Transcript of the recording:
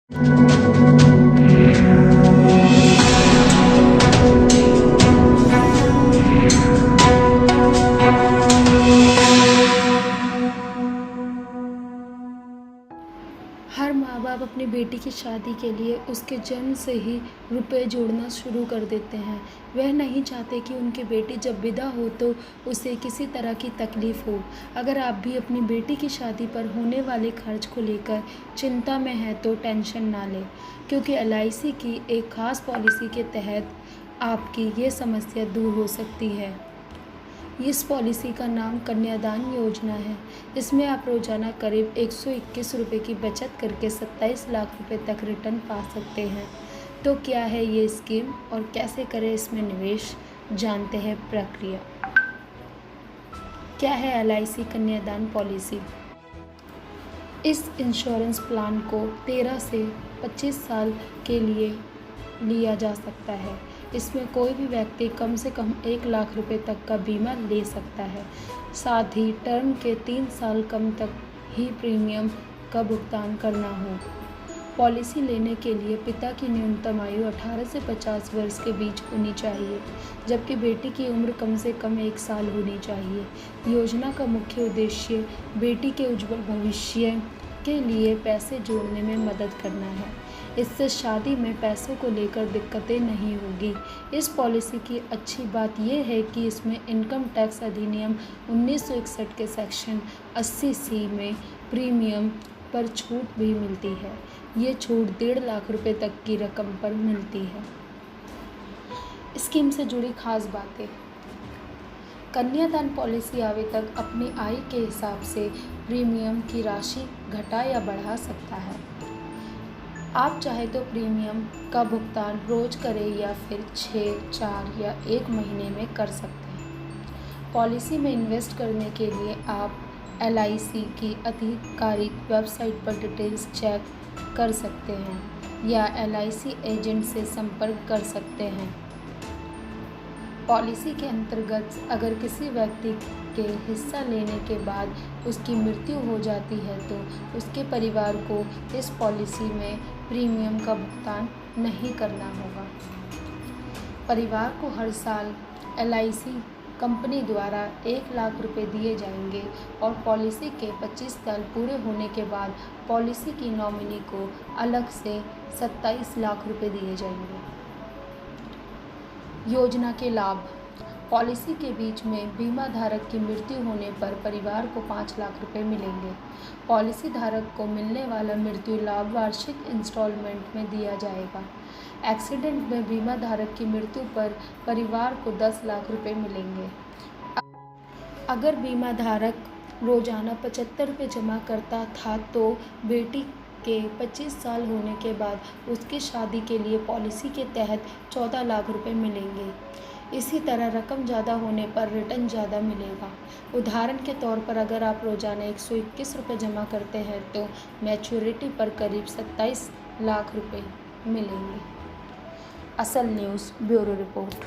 हर माँ-बाप अपनी बेटी की शादी के लिए उसके जन्म से ही रुपए जोड़ना शुरू कर देते हैं। वह नहीं चाहते कि उनकी बेटी जब विदा हो तो उसे किसी तरह की तकलीफ़ हो। अगर आप भी अपनी बेटी की शादी पर होने वाले खर्च को लेकर चिंता में हैं तो टेंशन ना लें, क्योंकि एलआईसी की एक ख़ास पॉलिसी के तहत आपकी ये समस्या दूर हो सकती है। इस पॉलिसी का नाम कन्यादान योजना है। इसमें आप रोज़ाना करीब 121 रुपये की बचत करके 27 लाख रुपए तक रिटर्न पा सकते हैं। तो क्या है ये स्कीम और कैसे करें इसमें निवेश, जानते हैं प्रक्रिया। क्या है एलआईसी कन्यादान पॉलिसी? इस इंश्योरेंस प्लान को 13 से 25 साल के लिए लिया जा सकता है। इसमें कोई भी व्यक्ति कम से कम 1 लाख रुपए तक का बीमा ले सकता है। साथ ही टर्म के 3 साल कम तक ही प्रीमियम का भुगतान करना हो। पॉलिसी लेने के लिए पिता की न्यूनतम आयु 18 से 50 वर्ष के बीच होनी चाहिए, जबकि बेटी की उम्र कम से कम 1 साल होनी चाहिए। योजना का मुख्य उद्देश्य बेटी के उज्जवल भविष्य के लिए पैसे जोड़ने में मदद करना है। इससे शादी में पैसों को लेकर दिक्कतें नहीं होगी। इस पॉलिसी की अच्छी बात यह है कि इसमें इनकम टैक्स अधिनियम 1961 के सेक्शन 80C में प्रीमियम पर छूट भी मिलती है। ये छूट 1.5 लाख रुपए तक की रकम पर मिलती है। स्कीम से जुड़ी खास बातें। कन्यादान पॉलिसी आवेदक अपनी आय के हिसाब से प्रीमियम की राशि घटा या बढ़ा सकता है। आप चाहे तो प्रीमियम का भुगतान रोज करें या फिर 6, 4 या 1 महीने में कर सकते हैं। पॉलिसी में इन्वेस्ट करने के लिए आप एलआईसी की आधिकारिक वेबसाइट पर डिटेल्स चेक कर सकते हैं या एलआईसी एजेंट से संपर्क कर सकते हैं। पॉलिसी के अंतर्गत अगर किसी व्यक्ति के हिस्सा लेने के बाद उसकी मृत्यु हो जाती है तो उसके परिवार को इस पॉलिसी में प्रीमियम का भुगतान नहीं करना होगा। परिवार को हर साल एलआईसी कंपनी द्वारा 1 लाख रुपए दिए जाएंगे और पॉलिसी के 25 साल पूरे होने के बाद पॉलिसी की नॉमिनी को अलग से 27 लाख रुपए दिए जाएंगे। योजना के लाभ। पॉलिसी के बीच में बीमा धारक की मृत्यु होने पर परिवार को 5 लाख रुपए मिलेंगे। पॉलिसी धारक को मिलने वाला मृत्यु लाभ वार्षिक इंस्टॉलमेंट में दिया जाएगा। एक्सीडेंट में बीमा धारक की मृत्यु पर परिवार को 10 लाख रुपए मिलेंगे। अगर बीमा धारक रोजाना 75 रुपये जमा करता था तो बेटी के 25 साल होने के बाद उसकी शादी के लिए पॉलिसी के तहत 14 लाख रुपए मिलेंगे। इसी तरह रकम ज़्यादा होने पर रिटर्न ज़्यादा मिलेगा। उदाहरण के तौर पर अगर आप रोज़ाना 121 रुपये जमा करते हैं तो मैच्योरिटी पर करीब 27 लाख रुपए मिलेंगे। असल न्यूज़ ब्यूरो रिपोर्ट।